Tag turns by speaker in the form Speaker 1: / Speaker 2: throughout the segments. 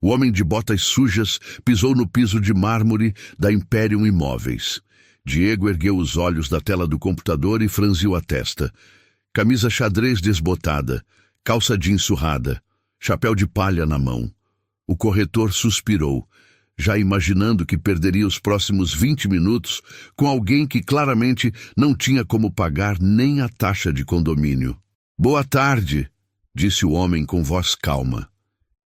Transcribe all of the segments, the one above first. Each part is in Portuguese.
Speaker 1: O homem de botas sujas pisou no piso de mármore da Imperium Imóveis. Diego ergueu os olhos da tela do computador e franziu a testa. Camisa xadrez desbotada, calça jeans surrada, chapéu de palha na mão. O corretor suspirou, já imaginando que perderia os próximos 20 minutos com alguém que claramente não tinha como pagar nem a taxa de condomínio. «Boa tarde», disse o homem com voz calma.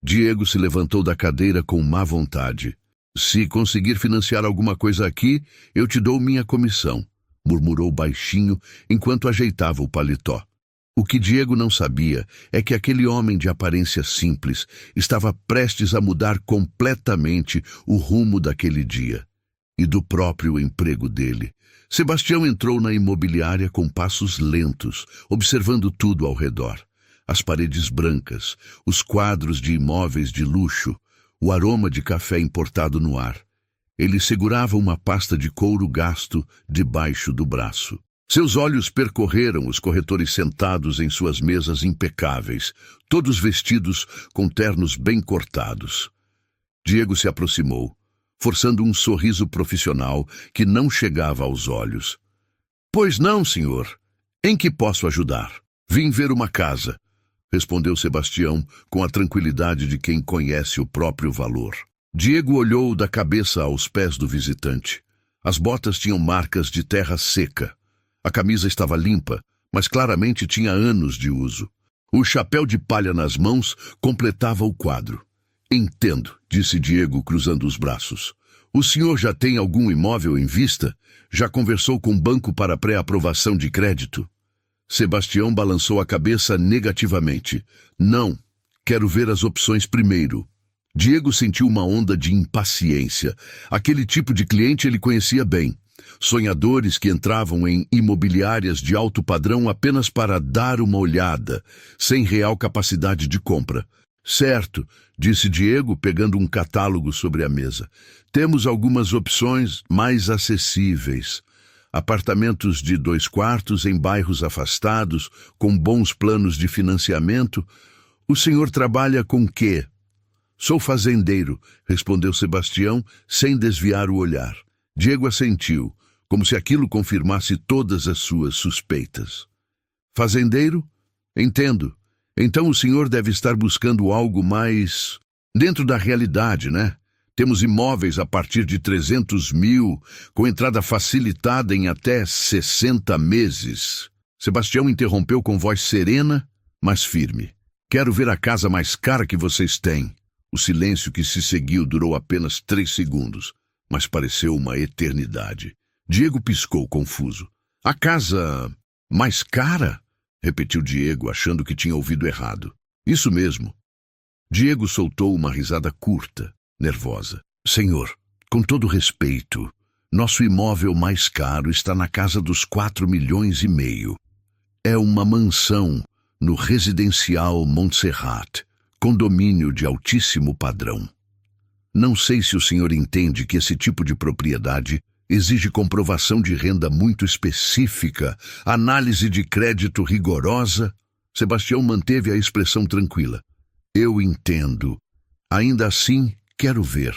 Speaker 1: Diego se levantou da cadeira com má vontade. «Se conseguir financiar alguma coisa aqui, eu te dou minha comissão», murmurou baixinho enquanto ajeitava o paletó. O que Diego não sabia é que aquele homem de aparência simples estava prestes a mudar completamente o rumo daquele dia e do próprio emprego dele. Sebastião entrou na imobiliária com passos lentos, observando tudo ao redor. As paredes brancas, os quadros de imóveis de luxo, o aroma de café importado no ar. Ele segurava uma pasta de couro gasto debaixo do braço. Seus olhos percorreram os corretores sentados em suas mesas impecáveis, todos vestidos com ternos bem cortados. Diego se aproximou, forçando um sorriso profissional que não chegava aos olhos. «Pois não, senhor. Em que posso ajudar?» «Vim ver uma casa», respondeu Sebastião com a tranquilidade de quem conhece o próprio valor. Diego olhou da cabeça aos pés do visitante. As botas tinham marcas de terra seca. A camisa estava limpa, mas claramente tinha anos de uso. O chapéu de palha nas mãos completava o quadro. «Entendo», disse Diego, cruzando os braços. «O senhor já tem algum imóvel em vista? Já conversou com o banco para pré-aprovação de crédito?» Sebastião balançou a cabeça negativamente. «Não, quero ver as opções primeiro». Diego sentiu uma onda de impaciência. Aquele tipo de cliente ele conhecia bem. Sonhadores que entravam em imobiliárias de alto padrão apenas para dar uma olhada, sem real capacidade de compra. «Certo», disse Diego, pegando um catálogo sobre a mesa. «Temos algumas opções mais acessíveis. Apartamentos de 2 quartos em bairros afastados, com bons planos de financiamento. O senhor trabalha com quê?» «Sou fazendeiro», respondeu Sebastião, sem desviar o olhar. Diego assentiu, como se aquilo confirmasse todas as suas suspeitas. «Fazendeiro? Entendo. Então o senhor deve estar buscando algo mais dentro da realidade, né? Temos imóveis a partir de 300 mil, com entrada facilitada em até 60 meses. Sebastião interrompeu com voz serena, mas firme. «Quero ver a casa mais cara que vocês têm». O silêncio que se seguiu durou apenas 3 segundos, mas pareceu uma eternidade. Diego piscou, confuso. «A casa mais cara?» repetiu Diego, achando que tinha ouvido errado. «Isso mesmo». Diego soltou uma risada curta, nervosa. «Senhor, com todo respeito, nosso imóvel mais caro está na casa dos 4,5 milhões. É uma mansão no residencial Montserrat, condomínio de altíssimo padrão. Não sei se o senhor entende que esse tipo de propriedade exige comprovação de renda muito específica, análise de crédito rigorosa». Sebastião manteve a expressão tranquila. «Eu entendo. Ainda assim, quero ver».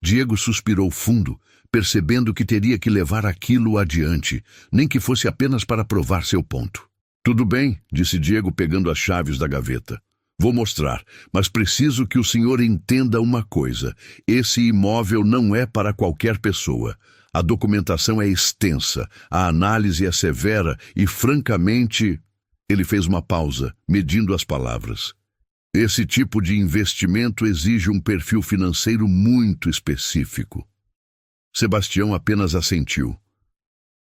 Speaker 1: Diego suspirou fundo, percebendo que teria que levar aquilo adiante, nem que fosse apenas para provar seu ponto. «Tudo bem», disse Diego, pegando as chaves da gaveta. «Vou mostrar, mas preciso que o senhor entenda uma coisa. Esse imóvel não é para qualquer pessoa. A documentação é extensa, a análise é severa e, francamente...» Ele fez uma pausa, medindo as palavras. «Esse tipo de investimento exige um perfil financeiro muito específico». Sebastião apenas assentiu.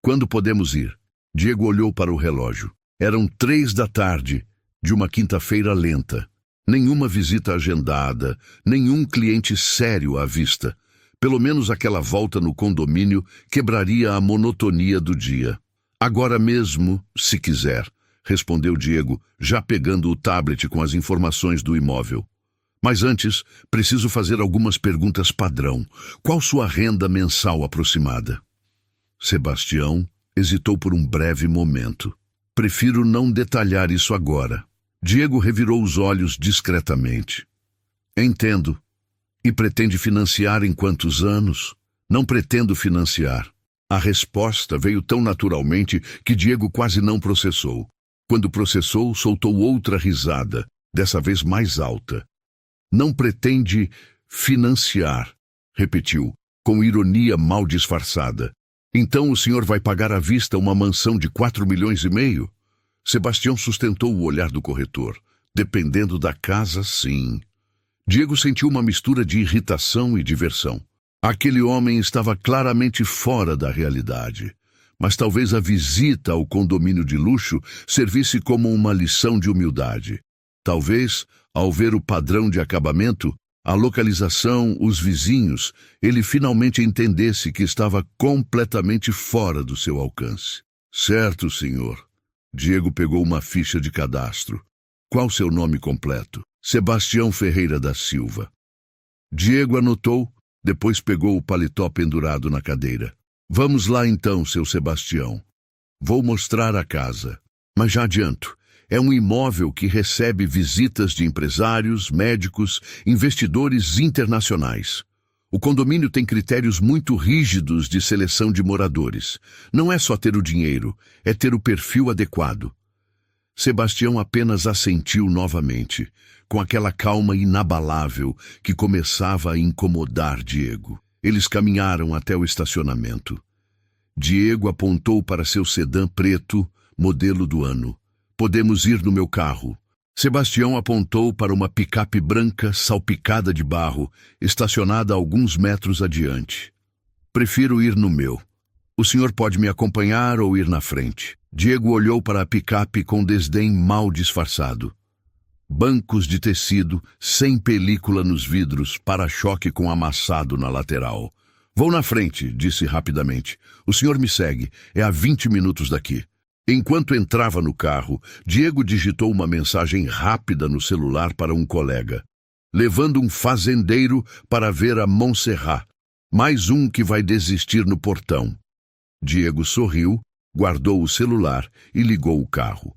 Speaker 1: «Quando podemos ir?» Diego olhou para o relógio. Eram 3 da tarde, de uma quinta-feira lenta. Nenhuma visita agendada, nenhum cliente sério à vista. Pelo menos aquela volta no condomínio quebraria a monotonia do dia. «Agora mesmo, se quiser», respondeu Diego, já pegando o tablet com as informações do imóvel. «Mas antes, preciso fazer algumas perguntas padrão. Qual sua renda mensal aproximada?» Sebastião hesitou por um breve momento. «Prefiro não detalhar isso agora». Diego revirou os olhos discretamente. «Entendo. E pretende financiar em quantos anos? Não pretendo financiar. A resposta veio tão naturalmente que Diego quase não processou. Quando processou, soltou outra risada, dessa vez mais alta. Não pretende financiar, repetiu, com ironia mal disfarçada. Então o senhor vai pagar à vista uma mansão de 4,5 milhões? Sebastião sustentou o olhar do corretor. Dependendo da casa, sim. Diego sentiu uma mistura de irritação e diversão. Aquele homem estava claramente fora da realidade. Mas talvez a visita ao condomínio de luxo servisse como uma lição de humildade. Talvez, ao ver o padrão de acabamento, a localização, os vizinhos, ele finalmente entendesse que estava completamente fora do seu alcance. Certo, senhor. Diego pegou uma ficha de cadastro. Qual seu nome completo? Sebastião Ferreira da Silva. Diego anotou, depois pegou o paletó pendurado na cadeira. Vamos lá então, seu Sebastião. Vou mostrar a casa. Mas já adianto, é um imóvel que recebe visitas de empresários, médicos, investidores internacionais. O condomínio tem critérios muito rígidos de seleção de moradores. Não é só ter o dinheiro, é ter o perfil adequado. Sebastião apenas assentiu novamente, com aquela calma inabalável que começava a incomodar Diego. Eles caminharam até o estacionamento. Diego apontou para seu sedã preto, modelo do ano. Podemos ir no meu carro. Sebastião apontou para uma picape branca salpicada de barro, estacionada a alguns metros adiante. Prefiro ir no meu. O senhor pode me acompanhar ou ir na frente. Diego olhou para a picape com desdém mal disfarçado. Bancos de tecido, sem película nos vidros, para-choque com amassado na lateral. Vou na frente, disse rapidamente. O senhor me segue, é a 20 minutos daqui. Enquanto entrava no carro, Diego digitou uma mensagem rápida no celular para um colega. Levando um fazendeiro para ver a Montserrat. Mais um que vai desistir no portão. Diego sorriu, guardou o celular e ligou o carro.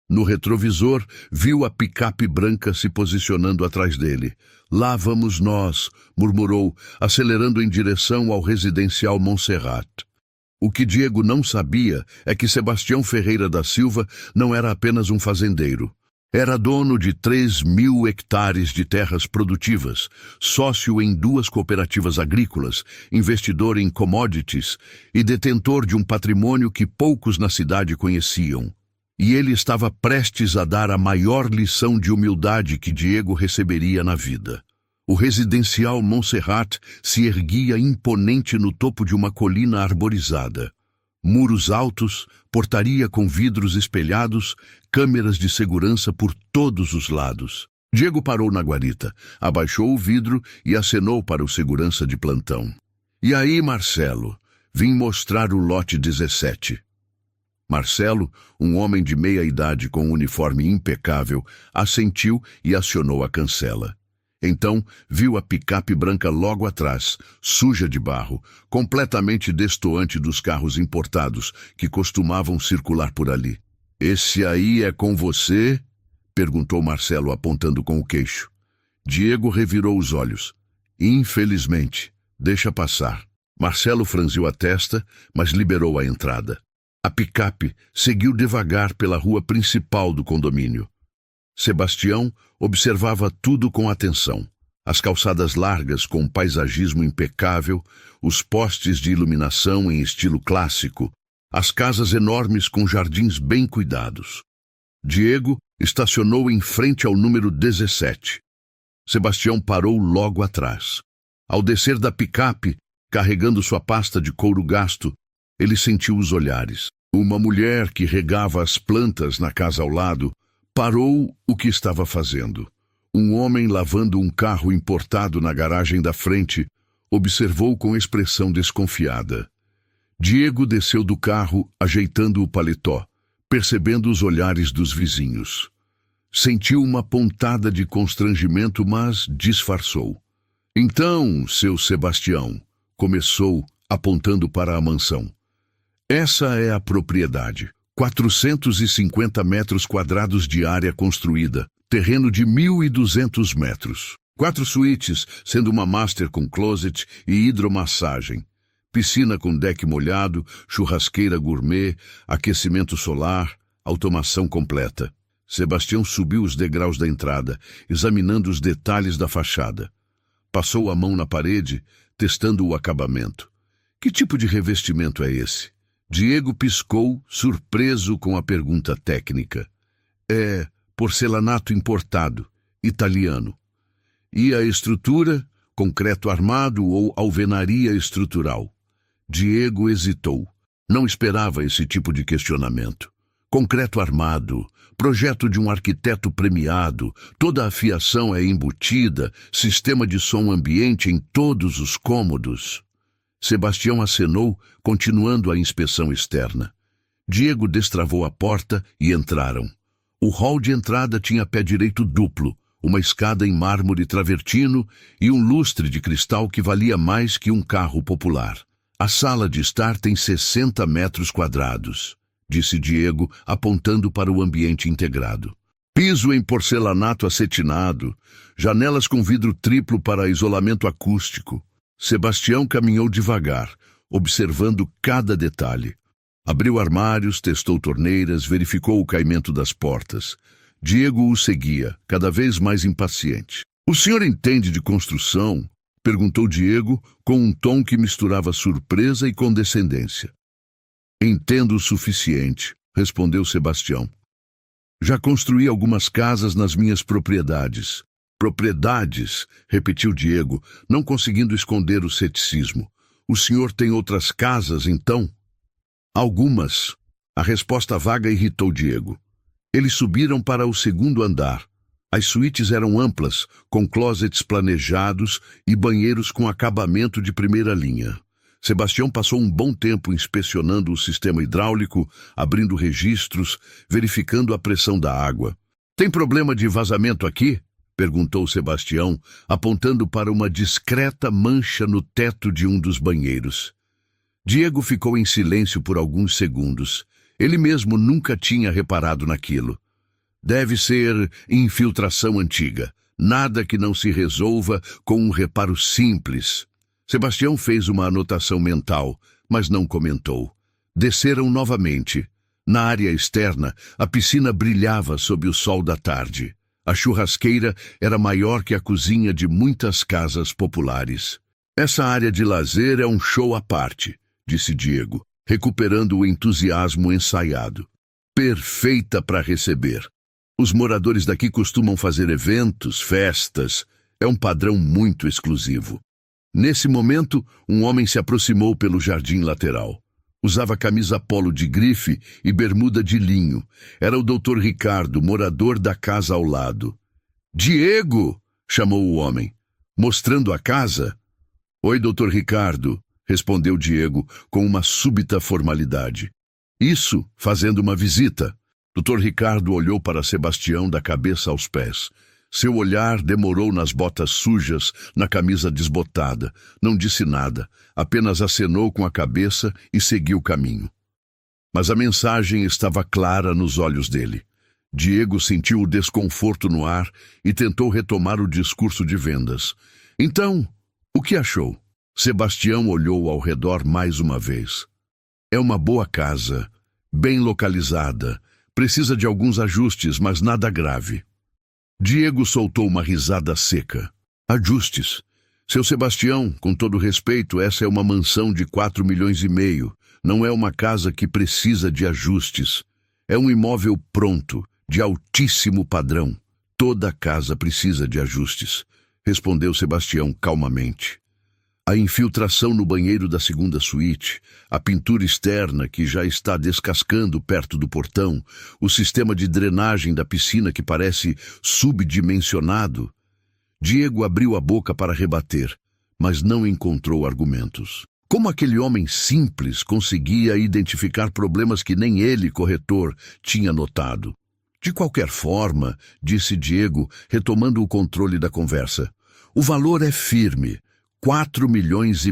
Speaker 1: No retrovisor, viu a picape branca se posicionando atrás dele. Lá vamos nós, murmurou, acelerando em direção ao residencial Montserrat. O que Diego não sabia é que Sebastião Ferreira da Silva não era apenas um fazendeiro. Era dono de 3.000 hectares de terras produtivas, sócio em 2 cooperativas agrícolas, investidor em commodities e detentor de um patrimônio que poucos na cidade conheciam. E ele estava prestes a dar a maior lição de humildade que Diego receberia na vida. O residencial Montserrat se erguia imponente no topo de uma colina arborizada. Muros altos, portaria com vidros espelhados, câmeras de segurança por todos os lados. Diego parou na guarita, abaixou o vidro e acenou para o segurança de plantão. E aí, Marcelo, vim mostrar o lote 17. Marcelo, um homem de meia idade com um uniforme impecável, assentiu e acionou a cancela. Então, viu a picape branca logo atrás, suja de barro, completamente destoante dos carros importados que costumavam circular por ali. Esse aí é com você? Perguntou Marcelo apontando com o queixo. Diego revirou os olhos. Infelizmente, deixa passar. Marcelo franziu a testa, mas liberou a entrada. A picape seguiu devagar pela rua principal do condomínio. Sebastião observava tudo com atenção. As calçadas largas com paisagismo impecável, os postes de iluminação em estilo clássico, as casas enormes com jardins bem cuidados. Diego estacionou em frente ao número 17. Sebastião parou logo atrás. Ao descer da picape, carregando sua pasta de couro gasto, ele sentiu os olhares. Uma mulher que regava as plantas na casa ao lado parou o que estava fazendo. Um homem lavando um carro importado na garagem da frente observou com expressão desconfiada. Diego desceu do carro, ajeitando o paletó, percebendo os olhares dos vizinhos. Sentiu uma pontada de constrangimento, mas disfarçou. Então, seu Sebastião, começou, apontando para a mansão. Essa é a propriedade. 450 metros quadrados de área construída, terreno de 1.200 metros. 4 suítes, sendo uma master com closet e hidromassagem. Piscina com deck molhado, churrasqueira gourmet, aquecimento solar, automação completa. Sebastião subiu os degraus da entrada, examinando os detalhes da fachada. Passou a mão na parede, testando o acabamento. Que tipo de revestimento é esse? Diego piscou, surpreso com a pergunta técnica. É porcelanato importado, italiano. E a estrutura? Concreto armado ou alvenaria estrutural? Diego hesitou. Não esperava esse tipo de questionamento. Concreto armado, projeto de um arquiteto premiado, toda a fiação é embutida, sistema de som ambiente em todos os cômodos. Sebastião acenou, continuando a inspeção externa. Diego destravou a porta e entraram. O hall de entrada tinha pé direito duplo, uma escada em mármore travertino e um lustre de cristal que valia mais que um carro popular. A sala de estar tem 60 metros quadrados, disse Diego, apontando para o ambiente integrado. Piso em porcelanato acetinado, janelas com vidro triplo para isolamento acústico. Sebastião caminhou devagar, observando cada detalhe. Abriu armários, testou torneiras, verificou o caimento das portas. Diego o seguia, cada vez mais impaciente. "O senhor entende de construção?" perguntou Diego, com um tom que misturava surpresa e condescendência. "Entendo o suficiente", respondeu Sebastião. "Já construí algumas casas nas minhas propriedades." "Propriedades?" repetiu Diego, não conseguindo esconder o ceticismo. "O senhor tem outras casas, então?" "Algumas." A resposta vaga irritou Diego. Eles subiram para o segundo andar. As suítes eram amplas, com closets planejados e banheiros com acabamento de primeira linha. Sebastião passou um bom tempo inspecionando o sistema hidráulico, abrindo registros, verificando a pressão da água. "Tem problema de vazamento aqui?" perguntou Sebastião, apontando para uma discreta mancha no teto de um dos banheiros. Diego ficou em silêncio por alguns segundos. Ele mesmo nunca tinha reparado naquilo. "Deve ser infiltração antiga. Nada que não se resolva com um reparo simples." Sebastião fez uma anotação mental, mas não comentou. Desceram novamente. Na área externa, a piscina brilhava sob o sol da tarde. A churrasqueira era maior que a cozinha de muitas casas populares. "Essa área de lazer é um show à parte", disse Diego, recuperando o entusiasmo ensaiado. "Perfeita para receber. Os moradores daqui costumam fazer eventos, festas. É um padrão muito exclusivo." Nesse momento, um homem se aproximou pelo jardim lateral. Usava camisa polo de grife e bermuda de linho. Era o Dr. Ricardo, morador da casa ao lado. "Diego!" chamou o homem. "Mostrando a casa?" "Oi, Dr. Ricardo", respondeu Diego com uma súbita formalidade. "Isso, fazendo uma visita." Dr. Ricardo olhou para Sebastião da cabeça aos pés. Seu olhar demorou nas botas sujas, na camisa desbotada. Não disse nada, apenas acenou com a cabeça e seguiu o caminho. Mas a mensagem estava clara nos olhos dele. Diego sentiu o desconforto no ar e tentou retomar o discurso de vendas. "Então, o que achou?" Sebastião olhou ao redor mais uma vez. "É uma boa casa, bem localizada. Precisa de alguns ajustes, mas nada grave." Diego soltou uma risada seca. "Ajustes? Seu Sebastião, com todo respeito, essa é uma mansão de 4,5 milhões. Não é uma casa que precisa de ajustes. É um imóvel pronto, de altíssimo padrão. Toda casa precisa de ajustes", respondeu Sebastião calmamente. A infiltração no banheiro da segunda suíte, a pintura externa que já está descascando perto do portão, o sistema de drenagem da piscina que parece subdimensionado. Diego abriu a boca para rebater, mas não encontrou argumentos. Como aquele homem simples conseguia identificar problemas que nem ele, corretor, tinha notado? "De qualquer forma", disse Diego, retomando o controle da conversa, "o valor é firme. 4,5 milhões.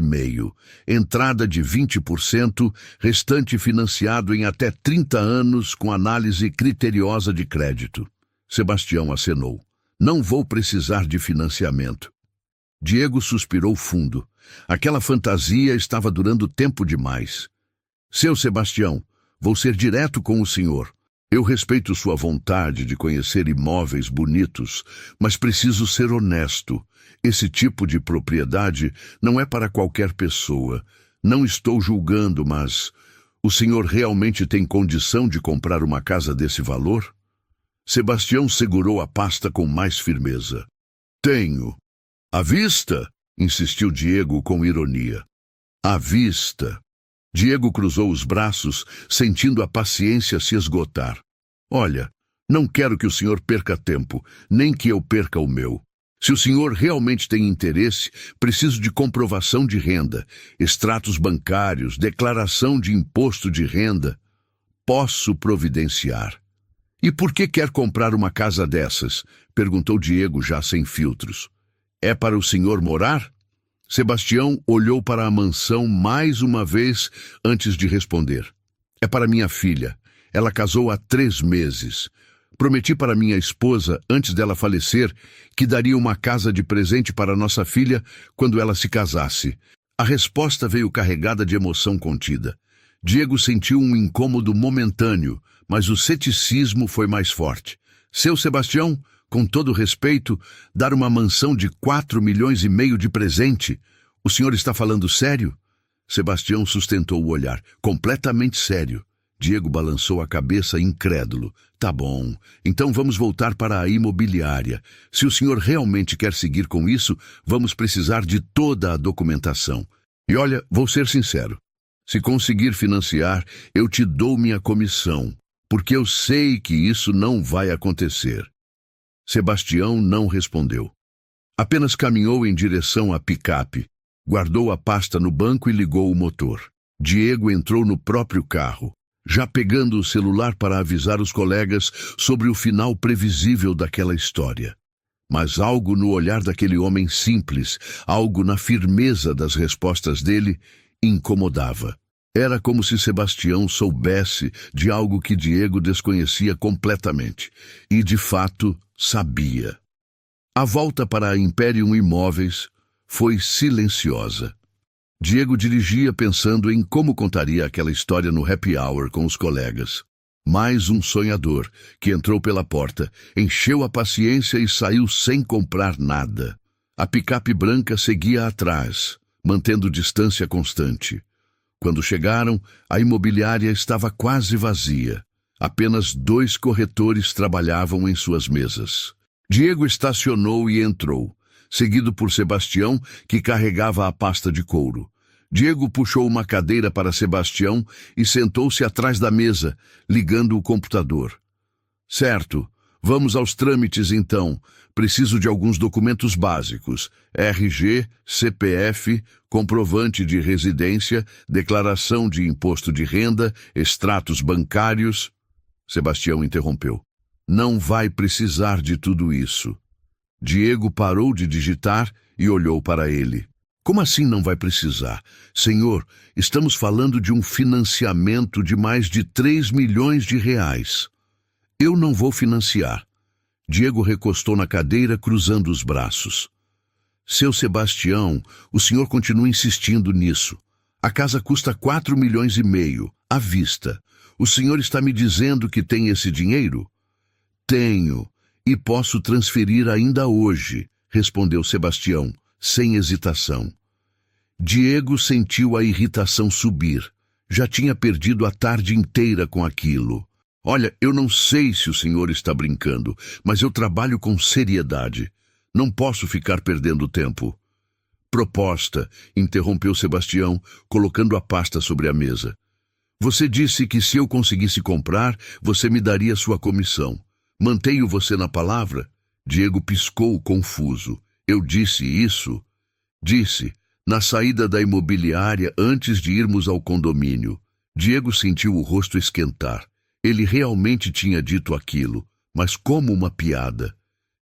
Speaker 1: Entrada de 20%, restante financiado em até 30 anos com análise criteriosa de crédito." Sebastião acenou. Não vou precisar de financiamento. Diego suspirou fundo. Aquela fantasia estava durando tempo demais. Seu Sebastião, vou ser direto com o senhor. Eu respeito sua vontade de conhecer imóveis bonitos, mas preciso ser honesto. Esse tipo de propriedade não é para qualquer pessoa. Não estou julgando, mas o senhor realmente tem condição de comprar uma casa desse valor? Sebastião segurou a pasta com mais firmeza. Tenho. À vista? Insistiu Diego com ironia. À vista. Diego cruzou os braços, sentindo a paciência se esgotar. Olha, não quero que o senhor perca tempo, nem que eu perca o meu. Se o senhor realmente tem interesse, preciso de comprovação de renda, extratos bancários, declaração de imposto de renda. Posso providenciar. E por que quer comprar uma casa dessas? Perguntou Diego já sem filtros. É para o senhor morar? Sebastião olhou para a mansão mais uma vez antes de responder. É para minha filha. Ela casou há 3 meses. Prometi para minha esposa, antes dela falecer, que daria uma casa de presente para nossa filha quando ela se casasse. A resposta veio carregada de emoção contida. Diego sentiu um incômodo momentâneo, mas o ceticismo foi mais forte. Seu Sebastião, com todo respeito, dar uma mansão de 4,5 milhões de presente? O senhor está falando sério? Sebastião sustentou o olhar, completamente sério. Diego balançou a cabeça incrédulo. Tá bom, então vamos voltar para a imobiliária. Se o senhor realmente quer seguir com isso, vamos precisar de toda a documentação. E olha, vou ser sincero. Se conseguir financiar, eu te dou minha comissão, porque eu sei que isso não vai acontecer. Sebastião não respondeu. Apenas caminhou em direção à picape, guardou a pasta no banco e ligou o motor. Diego entrou no próprio carro, já pegando o celular para avisar os colegas sobre o final previsível daquela história. Mas algo no olhar daquele homem simples, algo na firmeza das respostas dele, incomodava. Era como se Sebastião soubesse de algo que Diego desconhecia completamente. E, de fato, sabia. A volta para a Imperium Imóveis foi silenciosa. Diego dirigia pensando em como contaria aquela história no happy hour com os colegas. Mais um sonhador que entrou pela porta, encheu a paciência e saiu sem comprar nada. A picape branca seguia atrás, mantendo distância constante. Quando chegaram, a imobiliária estava quase vazia. Apenas 2 corretores trabalhavam em suas mesas. Diego estacionou e entrou, seguido por Sebastião, que carregava a pasta de couro. Diego puxou uma cadeira para Sebastião e sentou-se atrás da mesa, ligando o computador. Certo, vamos aos trâmites então. Preciso de alguns documentos básicos: RG, CPF, comprovante de residência, declaração de imposto de renda, extratos bancários. Sebastião interrompeu. Não vai precisar de tudo isso. Diego parou de digitar e olhou para ele. Como assim não vai precisar? Senhor, estamos falando de um financiamento de mais de 3 milhões de reais. Eu não vou financiar. Diego recostou na cadeira, cruzando os braços. Seu Sebastião, o senhor continua insistindo nisso. A casa custa 4,5 milhões, à vista. O senhor está me dizendo que tem esse dinheiro? Tenho, e posso transferir ainda hoje, respondeu Sebastião, sem hesitação. Diego sentiu a irritação subir. Já tinha perdido a tarde inteira com aquilo. Olha, eu não sei se o senhor está brincando, mas eu trabalho com seriedade. Não posso ficar perdendo tempo. Proposta, interrompeu Sebastião, colocando a pasta sobre a mesa. Você disse que se eu conseguisse comprar, você me daria sua comissão. Mantenho você na palavra? Diego piscou confuso. Eu disse isso? Disse, na saída da imobiliária antes de irmos ao condomínio. Diego sentiu o rosto esquentar. Ele realmente tinha dito aquilo, mas como uma piada.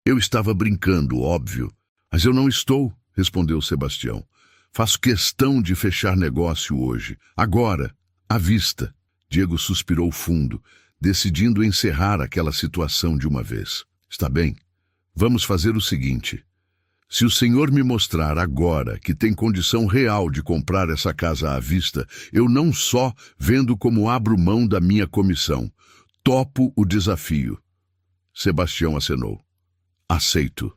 Speaker 1: Eu estava brincando, óbvio. Mas eu não estou, respondeu Sebastião. Faço questão de fechar negócio hoje. Agora, à vista. Diego suspirou fundo, decidindo encerrar aquela situação de uma vez. Está bem, Vamos fazer o seguinte. Se o senhor me mostrar agora que tem condição real de comprar essa casa à vista, eu não só vendo como abro mão da minha comissão, topo o desafio. Sebastião acenou. Aceito.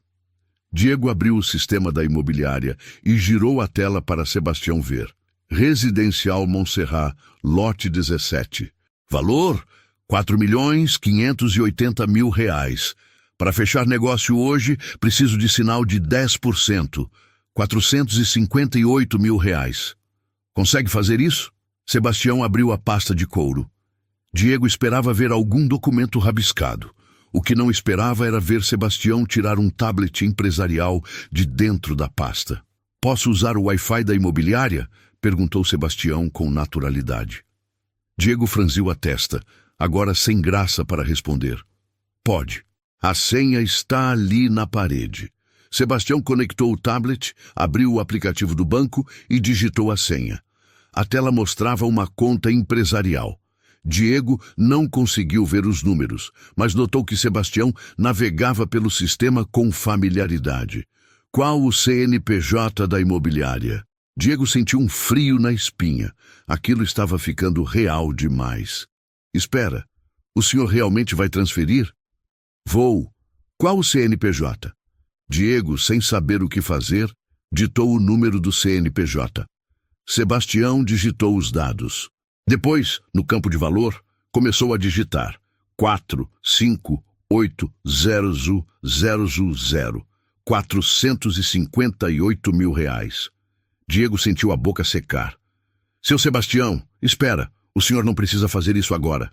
Speaker 1: Diego abriu o sistema da imobiliária e girou a tela para Sebastião ver. Residencial Montserrat, lote 17. Valor: R$ 4.580.000. Para fechar negócio hoje, preciso de sinal de 10%. R$ 458.000. Consegue fazer isso? Sebastião abriu a pasta de couro. Diego esperava ver algum documento rabiscado. O que não esperava era ver Sebastião tirar um tablet empresarial de dentro da pasta. Posso usar o Wi-Fi da imobiliária? Perguntou Sebastião com naturalidade. Diego franziu a testa, agora sem graça para responder. Pode. A senha está ali na parede. Sebastião conectou o tablet, abriu o aplicativo do banco e digitou a senha. A tela mostrava uma conta empresarial. Diego não conseguiu ver os números, mas notou que Sebastião navegava pelo sistema com familiaridade. Qual o CNPJ da imobiliária? Diego sentiu um frio na espinha. Aquilo estava ficando real demais. Espera, o senhor realmente vai transferir? Vou. Qual o CNPJ? Diego, sem saber o que fazer, ditou o número do CNPJ. Sebastião digitou os dados. Depois, no campo de valor, começou a digitar 4580000, R$ 458.000. Diego sentiu a boca secar. Seu Sebastião, espera, o senhor não precisa fazer isso agora.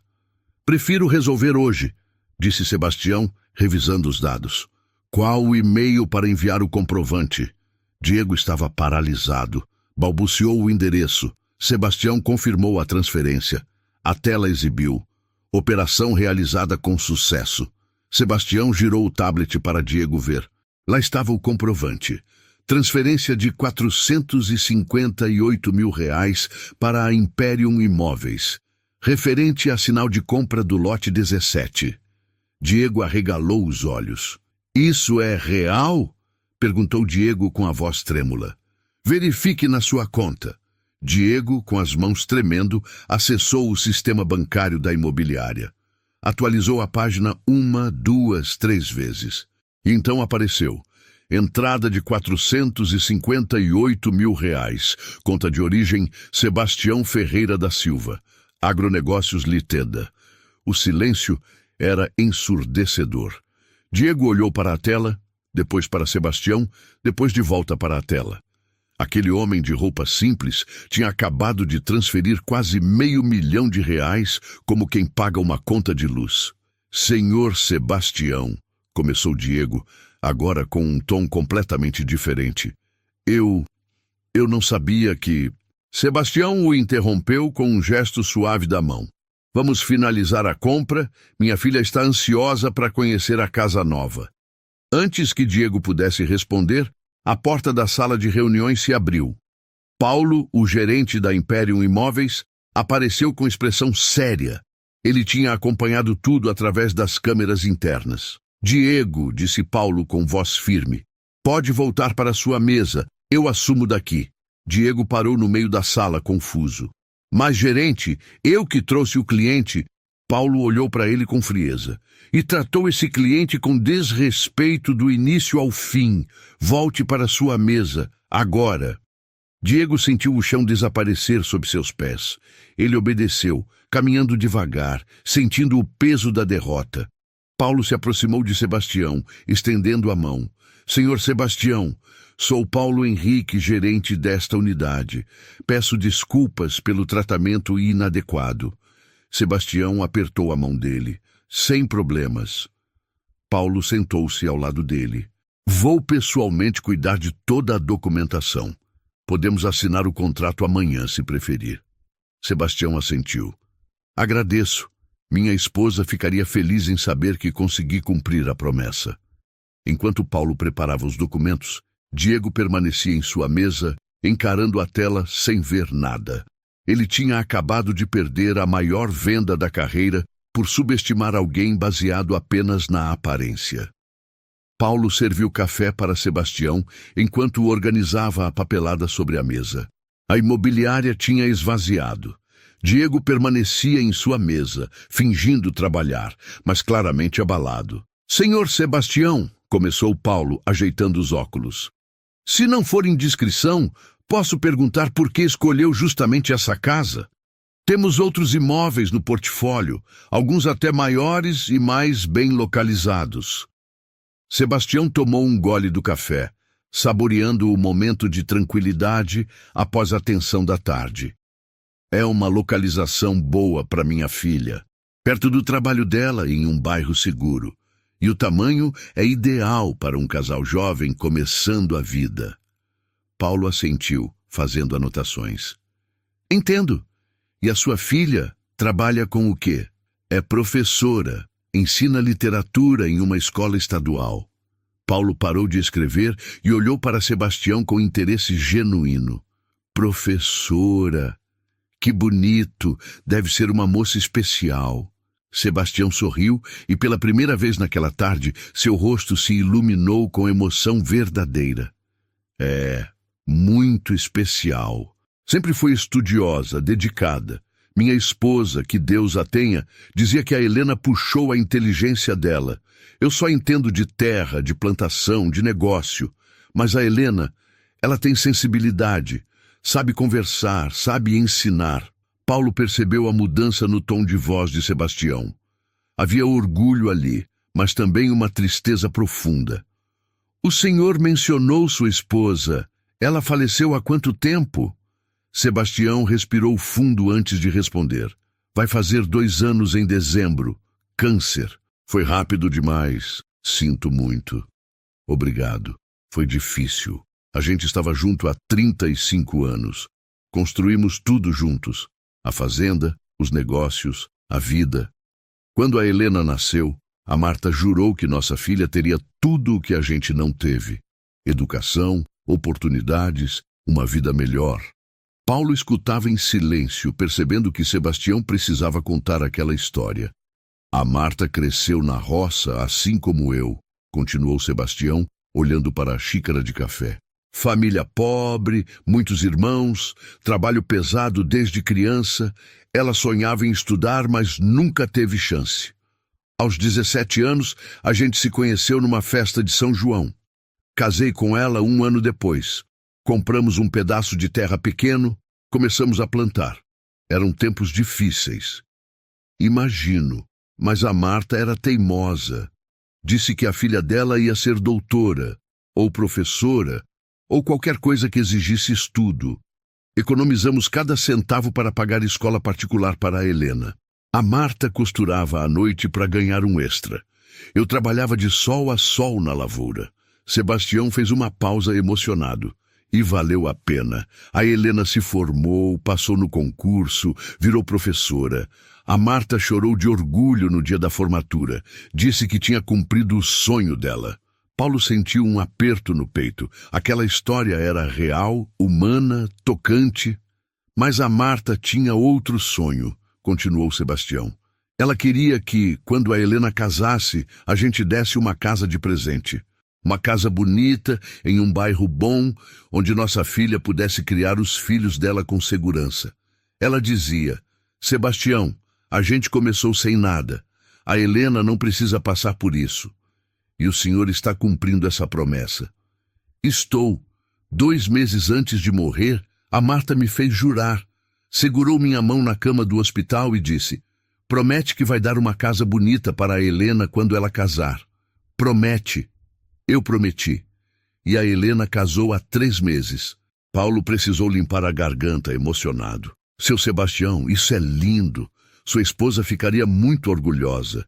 Speaker 1: Prefiro resolver hoje, disse Sebastião, revisando os dados. Qual o e-mail para enviar o comprovante? Diego estava paralisado. Balbuciou o endereço. Sebastião confirmou a transferência. A tela exibiu. Operação realizada com sucesso. Sebastião girou o tablet para Diego ver. Lá estava o comprovante. Transferência de R$ 458.000 para a Imperium Imóveis. Referente a sinal de compra do lote 17. Diego arregalou os olhos. Isso é real? Perguntou Diego com a voz trêmula. Verifique na sua conta. Diego, com as mãos tremendo, acessou o sistema bancário da imobiliária. Atualizou a página 1, 2, 3 vezes. E então apareceu. Entrada de R$ 458.000. Conta de origem Sebastião Ferreira da Silva. Agronegócios Liteda. O silêncio era ensurdecedor. Diego olhou para a tela, depois para Sebastião, depois de volta para a tela. Aquele homem de roupa simples tinha acabado de transferir quase R$ 500 mil, como quem paga uma conta de luz. Senhor Sebastião, começou Diego, agora com um tom completamente diferente. Eu não sabia que... Sebastião o interrompeu com um gesto suave da mão. Vamos finalizar a compra. Minha filha está ansiosa para conhecer a casa nova. Antes que Diego pudesse responder, a porta da sala de reuniões se abriu. Paulo, o gerente da Imperium Imóveis, apareceu com expressão séria. Ele tinha acompanhado tudo através das câmeras internas. Diego, disse Paulo com voz firme, pode voltar para sua mesa, eu assumo daqui. Diego parou no meio da sala, confuso. Mas, gerente, eu que trouxe o cliente. Paulo olhou para ele com frieza. E tratou esse cliente com desrespeito do início ao fim. Volte para sua mesa, agora. Diego sentiu o chão desaparecer sob seus pés. Ele obedeceu, caminhando devagar, sentindo o peso da derrota. Paulo se aproximou de Sebastião, estendendo a mão. Senhor Sebastião, sou Paulo Henrique, gerente desta unidade. Peço desculpas pelo tratamento inadequado. Sebastião apertou a mão dele. Sem problemas. Paulo sentou-se ao lado dele. Vou pessoalmente cuidar de toda a documentação. Podemos assinar o contrato amanhã, se preferir. Sebastião assentiu. Agradeço. Minha esposa ficaria feliz em saber que consegui cumprir a promessa. Enquanto Paulo preparava os documentos, Diego permanecia em sua mesa, encarando a tela sem ver nada. Ele tinha acabado de perder a maior venda da carreira por subestimar alguém baseado apenas na aparência. Paulo serviu café para Sebastião enquanto organizava a papelada sobre a mesa. A imobiliária tinha esvaziado. Diego permanecia em sua mesa, fingindo trabalhar, mas claramente abalado. "Senhor Sebastião", começou Paulo, ajeitando os óculos. "Se não for indiscrição, posso perguntar por que escolheu justamente essa casa? Temos outros imóveis no portfólio, alguns até maiores e mais bem localizados." Sebastião tomou um gole do café, saboreando o momento de tranquilidade após a tensão da tarde. "É uma localização boa para minha filha, perto do trabalho dela em um bairro seguro. E o tamanho é ideal para um casal jovem começando a vida." Paulo assentiu, fazendo anotações. "Entendo. E a sua filha trabalha com o quê?" "É professora. Ensina literatura em uma escola estadual." Paulo parou de escrever e olhou para Sebastião com interesse genuíno. "Professora. Que bonito. Deve ser uma moça especial." Sebastião sorriu e pela primeira vez naquela tarde, seu rosto se iluminou com emoção verdadeira. "É, muito especial. Sempre foi estudiosa, dedicada. Minha esposa, que Deus a tenha, dizia que a Helena puxou a inteligência dela. Eu só entendo de terra, de plantação, de negócio. Mas a Helena, ela tem sensibilidade, sabe conversar, sabe ensinar." Paulo percebeu a mudança no tom de voz de Sebastião. Havia orgulho ali, mas também uma tristeza profunda. "O senhor mencionou sua esposa. Ela faleceu há quanto tempo?" Sebastião respirou fundo antes de responder. "Vai fazer 2 anos em dezembro. Câncer. Foi rápido demais. Sinto muito." "Obrigado. Foi difícil. A gente estava junto há 35 anos. Construímos tudo juntos. A fazenda, os negócios, a vida. Quando a Helena nasceu, a Marta jurou que nossa filha teria tudo o que a gente não teve. Educação, oportunidades, uma vida melhor." Paulo escutava em silêncio, percebendo que Sebastião precisava contar aquela história. "A Marta cresceu na roça, assim como eu", continuou Sebastião, olhando para a xícara de café. "Família pobre, muitos irmãos, trabalho pesado desde criança. Ela sonhava em estudar, mas nunca teve chance. Aos 17 anos, a gente se conheceu numa festa de São João. Casei com ela 1 ano depois. Compramos um pedaço de terra pequeno, começamos a plantar. Eram tempos difíceis. Imagino, mas a Marta era teimosa. Disse que a filha dela ia ser doutora, ou professora, ou qualquer coisa que exigisse estudo. Economizamos cada centavo para pagar escola particular para a Helena. A Marta costurava à noite para ganhar um extra. Eu trabalhava de sol a sol na lavoura." Sebastião fez uma pausa emocionado. "E valeu a pena. A Helena se formou, passou no concurso, virou professora. A Marta chorou de orgulho no dia da formatura. Disse que tinha cumprido o sonho dela." Paulo sentiu um aperto no peito. Aquela história era real, humana, tocante. "Mas a Marta tinha outro sonho", continuou Sebastião. "Ela queria que, quando a Helena casasse, a gente desse uma casa de presente. Uma casa bonita, em um bairro bom, onde nossa filha pudesse criar os filhos dela com segurança. Ela dizia: Sebastião, a gente começou sem nada. A Helena não precisa passar por isso. E o senhor está cumprindo essa promessa." "Estou. 2 meses antes de morrer, a Marta me fez jurar. Segurou minha mão na cama do hospital e disse: Promete que vai dar uma casa bonita para a Helena quando ela casar. Promete." Eu prometi. E a Helena casou há 3 meses. Paulo precisou limpar a garganta, emocionado. "Seu Sebastião, isso é lindo. Sua esposa ficaria muito orgulhosa."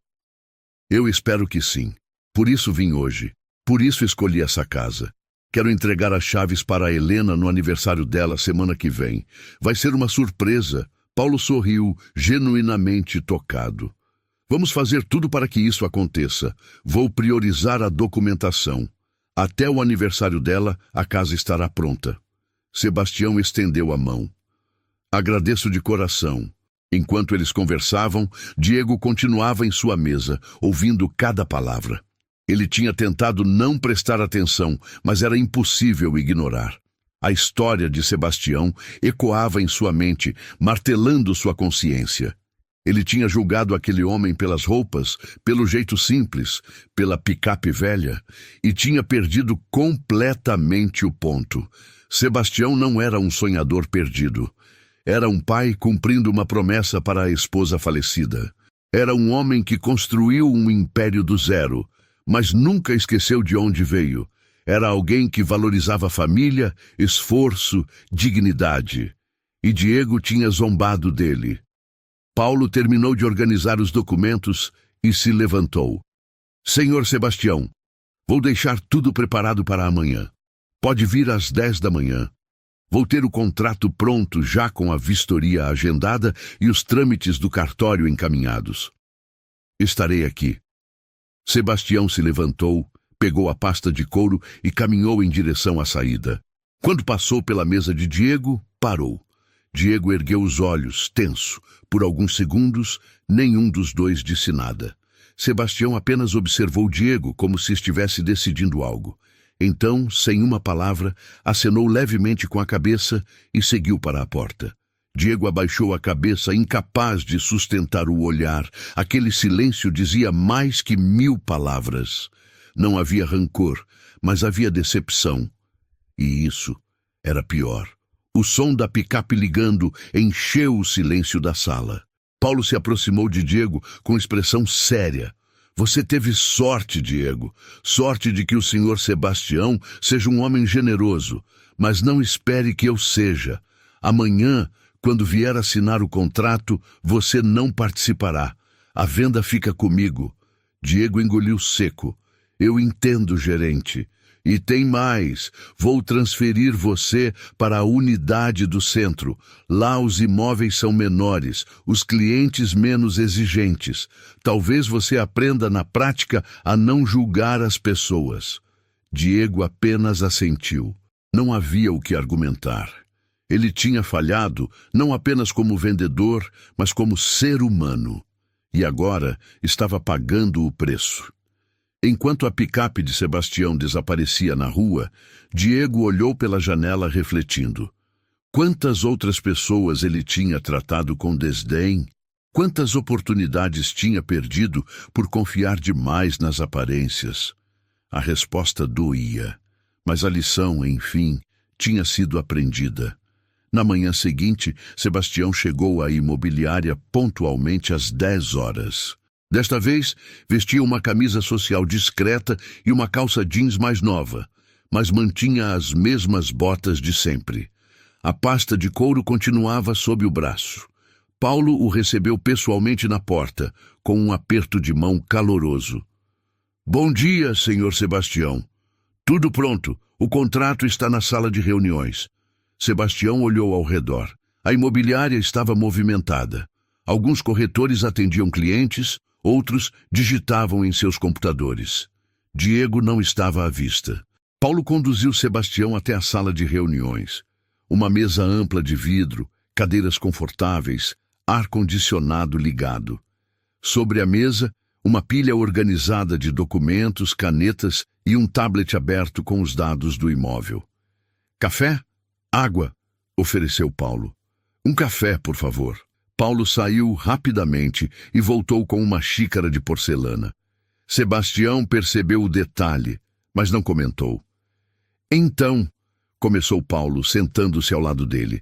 Speaker 1: "Eu espero que sim. Por isso vim hoje. Por isso escolhi essa casa. Quero entregar as chaves para a Helena no aniversário dela semana que vem. Vai ser uma surpresa." Paulo sorriu, genuinamente tocado. "Vamos fazer tudo para que isso aconteça. Vou priorizar a documentação. Até o aniversário dela, a casa estará pronta." Sebastião estendeu a mão. "Agradeço de coração." Enquanto eles conversavam, Diego continuava em sua mesa, ouvindo cada palavra. Ele tinha tentado não prestar atenção, mas era impossível ignorar. A história de Sebastião ecoava em sua mente, martelando sua consciência. Ele tinha julgado aquele homem pelas roupas, pelo jeito simples, pela picape velha, e tinha perdido completamente o ponto. Sebastião não era um sonhador perdido. Era um pai cumprindo uma promessa para a esposa falecida. Era um homem que construiu um império do zero, mas nunca esqueceu de onde veio. Era alguém que valorizava família, esforço, dignidade. E Diego tinha zombado dele. Paulo terminou de organizar os documentos e se levantou. Senhor Sebastião, vou deixar tudo preparado para amanhã. Pode vir às 10 da manhã. Vou ter o contrato pronto já com a vistoria agendada e os trâmites do cartório encaminhados. Estarei aqui. Sebastião se levantou, pegou a pasta de couro e caminhou em direção à saída. Quando passou pela mesa de Diego, parou. Diego ergueu os olhos, tenso. Por alguns segundos, nenhum dos dois disse nada. Sebastião apenas observou Diego como se estivesse decidindo algo. Então, sem uma palavra, acenou levemente com a cabeça e seguiu para a porta. Diego abaixou a cabeça, incapaz de sustentar o olhar. Aquele silêncio dizia mais que 1000 palavras. Não havia rancor, mas havia decepção. E isso era pior. O som da picape ligando encheu o silêncio da sala. Paulo se aproximou de Diego com expressão séria. Você teve sorte, Diego. Sorte de que o senhor Sebastião seja um homem generoso. Mas não espere que eu seja. Amanhã, quando vier assinar o contrato, você não participará. A venda fica comigo. Diego engoliu seco. Eu entendo, gerente. E tem mais, vou transferir você para a unidade do centro. Lá os imóveis são menores, os clientes menos exigentes. Talvez você aprenda na prática a não julgar as pessoas. Diego apenas assentiu. Não havia o que argumentar. Ele tinha falhado, não apenas como vendedor, mas como ser humano. E agora estava pagando o preço. Enquanto a picape de Sebastião desaparecia na rua, Diego olhou pela janela refletindo. Quantas outras pessoas ele tinha tratado com desdém? Quantas oportunidades tinha perdido por confiar demais nas aparências? A resposta doía, mas a lição, enfim, tinha sido aprendida. Na manhã seguinte, Sebastião chegou à imobiliária pontualmente às 10 horas. Desta vez, vestia uma camisa social discreta e uma calça jeans mais nova, mas mantinha as mesmas botas de sempre. A pasta de couro continuava sob o braço. Paulo o recebeu pessoalmente na porta, com um aperto de mão caloroso. Bom dia, senhor Sebastião. Tudo pronto. O contrato está na sala de reuniões. Sebastião olhou ao redor. A imobiliária estava movimentada. Alguns corretores atendiam clientes, outros digitavam em seus computadores. Diego não estava à vista. Paulo conduziu Sebastião até a sala de reuniões. Uma mesa ampla de vidro, cadeiras confortáveis, ar-condicionado ligado. Sobre a mesa, uma pilha organizada de documentos, canetas e um tablet aberto com os dados do imóvel. Café? Água? Ofereceu Paulo. Um café, por favor. Paulo saiu rapidamente e voltou com uma xícara de porcelana. Sebastião percebeu o detalhe, mas não comentou. Então, começou Paulo, sentando-se ao lado dele,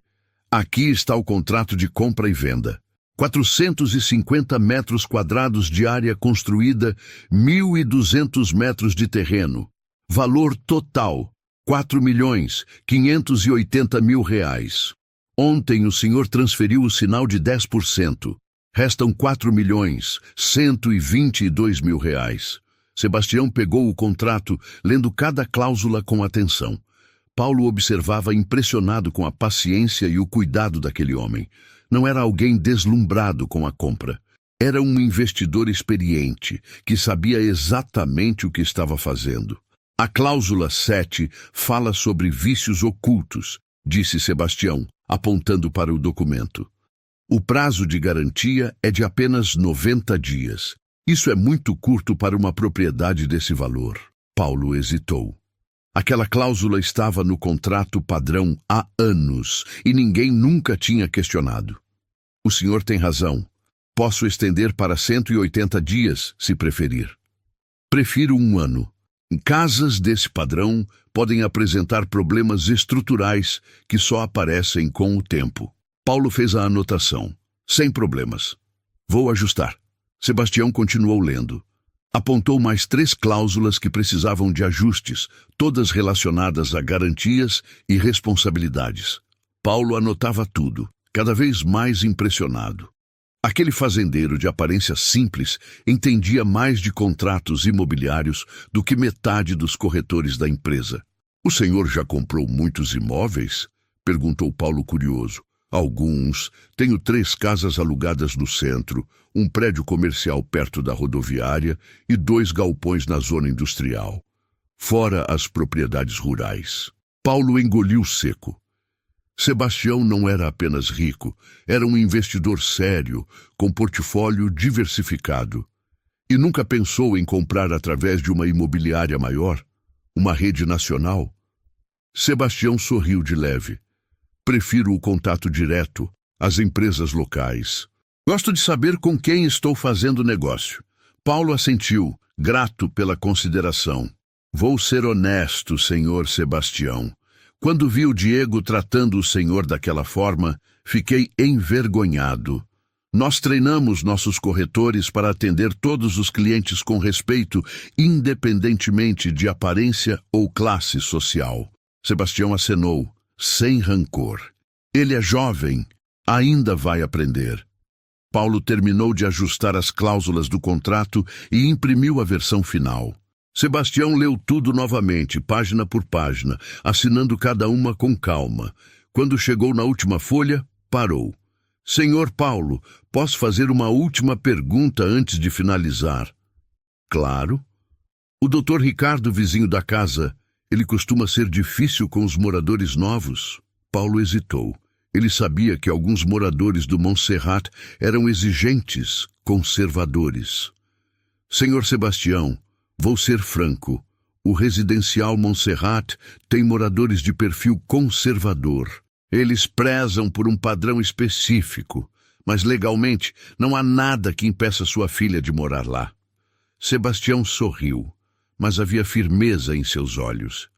Speaker 1: aqui está o contrato de compra e venda. 450 metros quadrados de área construída, 1.200 metros de terreno. Valor total, R$ 4.580.000. Ontem o senhor transferiu o sinal de 10%. Restam R$ 4.122.000. Sebastião pegou o contrato, lendo cada cláusula com atenção. Paulo observava impressionado com a paciência e o cuidado daquele homem. Não era alguém deslumbrado com a compra. Era um investidor experiente, que sabia exatamente o que estava fazendo. A cláusula 7 fala sobre vícios ocultos, disse Sebastião, apontando para o documento. O prazo de garantia é de apenas 90 dias. Isso é muito curto para uma propriedade desse valor. Paulo hesitou. Aquela cláusula estava no contrato padrão há anos e ninguém nunca tinha questionado. O senhor tem razão. Posso estender para 180 dias, se preferir. Prefiro 1 ano. Casas desse padrão podem apresentar problemas estruturais que só aparecem com o tempo. Paulo fez a anotação. Sem problemas. Vou ajustar. Sebastião continuou lendo. Apontou mais 3 cláusulas que precisavam de ajustes, todas relacionadas a garantias e responsabilidades. Paulo anotava tudo, cada vez mais impressionado. Aquele fazendeiro de aparência simples entendia mais de contratos imobiliários do que metade dos corretores da empresa. "O senhor já comprou muitos imóveis?" perguntou Paulo curioso. "Alguns. Tenho 3 casas alugadas no centro, um prédio comercial perto da rodoviária e 2 galpões na zona industrial. Fora as propriedades rurais." Paulo engoliu seco. Sebastião não era apenas rico, era um investidor sério, com portfólio diversificado. E nunca pensou em comprar através de uma imobiliária maior, uma rede nacional? Sebastião sorriu de leve. "Prefiro o contato direto, as empresas locais. Gosto de saber com quem estou fazendo negócio." Paulo assentiu, grato pela consideração. "Vou ser honesto, senhor Sebastião. Quando vi o Diego tratando o senhor daquela forma, fiquei envergonhado. Nós treinamos nossos corretores para atender todos os clientes com respeito, independentemente de aparência ou classe social." Sebastião acenou, sem rancor. "Ele é jovem, ainda vai aprender." Paulo terminou de ajustar as cláusulas do contrato e imprimiu a versão final. Sebastião leu tudo novamente, página por página, assinando cada uma com calma. Quando chegou na última folha, parou. "Senhor Paulo, posso fazer uma última pergunta antes de finalizar?" "Claro." "O Dr. Ricardo, vizinho da casa, ele costuma ser difícil com os moradores novos?" Paulo hesitou. Ele sabia que alguns moradores do Montserrat eram exigentes, conservadores. "Senhor Sebastião, vou ser franco. O residencial Montserrat tem moradores de perfil conservador. Eles prezam por um padrão específico, mas legalmente não há nada que impeça sua filha de morar lá." Sebastião sorriu, mas havia firmeza em seus olhos.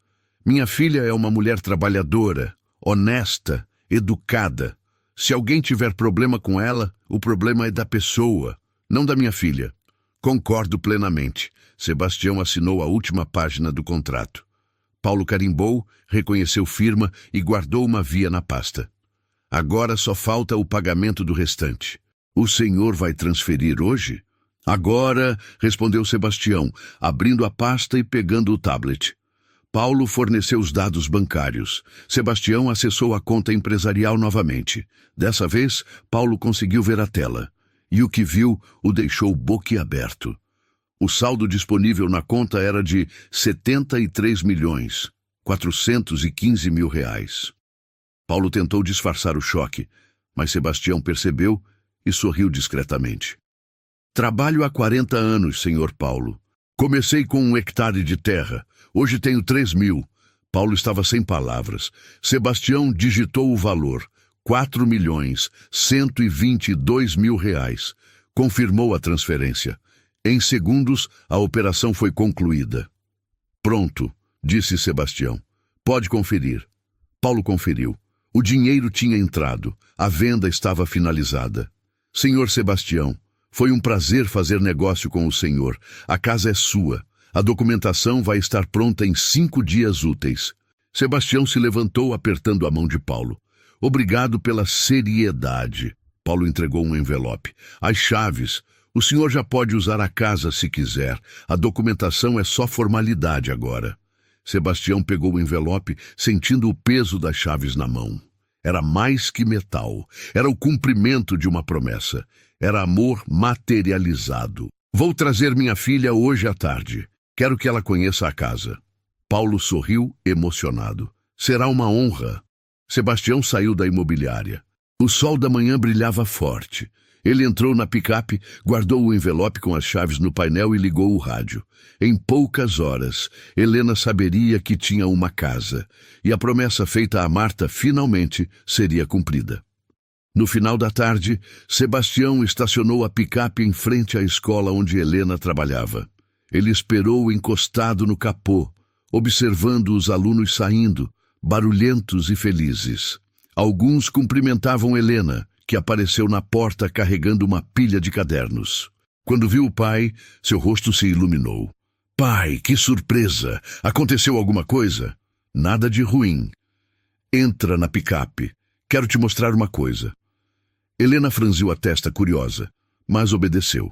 Speaker 1: "Minha filha é uma mulher trabalhadora, honesta, educada. Se alguém tiver problema com ela, o problema é da pessoa, não da minha filha." "Concordo plenamente." Sebastião assinou a última página do contrato. Paulo carimbou, reconheceu firma e guardou uma via na pasta. "Agora só falta o pagamento do restante. O senhor vai transferir hoje?" "Agora", respondeu Sebastião, abrindo a pasta e pegando o tablet. Paulo forneceu os dados bancários. Sebastião acessou a conta empresarial novamente. Dessa vez, Paulo conseguiu ver a tela. E o que viu o deixou boquiaberto. O saldo disponível na conta era de 73.415.000 reais. Paulo tentou disfarçar o choque, mas Sebastião percebeu e sorriu discretamente. "Trabalho há 40 anos, senhor Paulo. Comecei com 1 hectare de terra. Hoje tenho 3.000. Paulo estava sem palavras. Sebastião digitou o valor, 4.122.000 reais. Confirmou a transferência. Em segundos, a operação foi concluída. "Pronto", disse Sebastião. "Pode conferir." Paulo conferiu. O dinheiro tinha entrado. A venda estava finalizada. "Senhor Sebastião, foi um prazer fazer negócio com o senhor. A casa é sua. A documentação vai estar pronta em 5 dias úteis." Sebastião se levantou apertando a mão de Paulo. "Obrigado pela seriedade." Paulo entregou um envelope. "As chaves. O senhor já pode usar a casa se quiser. A documentação é só formalidade agora." Sebastião pegou o envelope, sentindo o peso das chaves na mão. Era mais que metal. Era o cumprimento de uma promessa. Era amor materializado. "Vou trazer minha filha hoje à tarde. Quero que ela conheça a casa." Paulo sorriu, emocionado. "Será uma honra." Sebastião saiu da imobiliária. O sol da manhã brilhava forte. Ele entrou na picape, guardou o envelope com as chaves no painel e ligou o rádio. Em poucas horas, Helena saberia que tinha uma casa, e a promessa feita a Marta finalmente seria cumprida. No final da tarde, Sebastião estacionou a picape em frente à escola onde Helena trabalhava. Ele esperou encostado no capô, observando os alunos saindo, barulhentos e felizes. Alguns cumprimentavam Helena, que apareceu na porta carregando uma pilha de cadernos. Quando viu o pai, seu rosto se iluminou. Pai, que surpresa! Aconteceu alguma coisa? Nada de ruim. Entra na picape. Quero te mostrar uma coisa. Helena franziu a testa curiosa, mas obedeceu.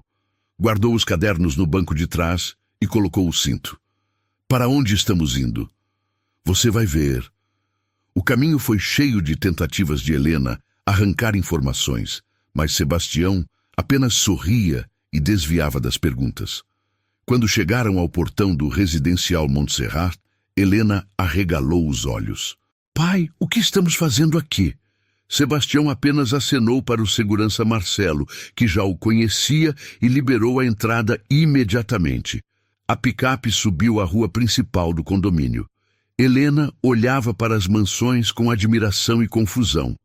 Speaker 1: Guardou os cadernos no banco de trás e colocou o cinto. Para onde estamos indo? Você vai ver. O caminho foi cheio de tentativas de Helena arrancar informações, mas Sebastião apenas sorria e desviava das perguntas. Quando chegaram ao portão do residencial Montserrat, Helena arregalou os olhos. Pai, o que estamos fazendo aqui? Sebastião apenas acenou para o segurança Marcelo, que já o conhecia e liberou a entrada imediatamente. A picape subiu a rua principal do condomínio. Helena olhava para as mansões com admiração e confusão.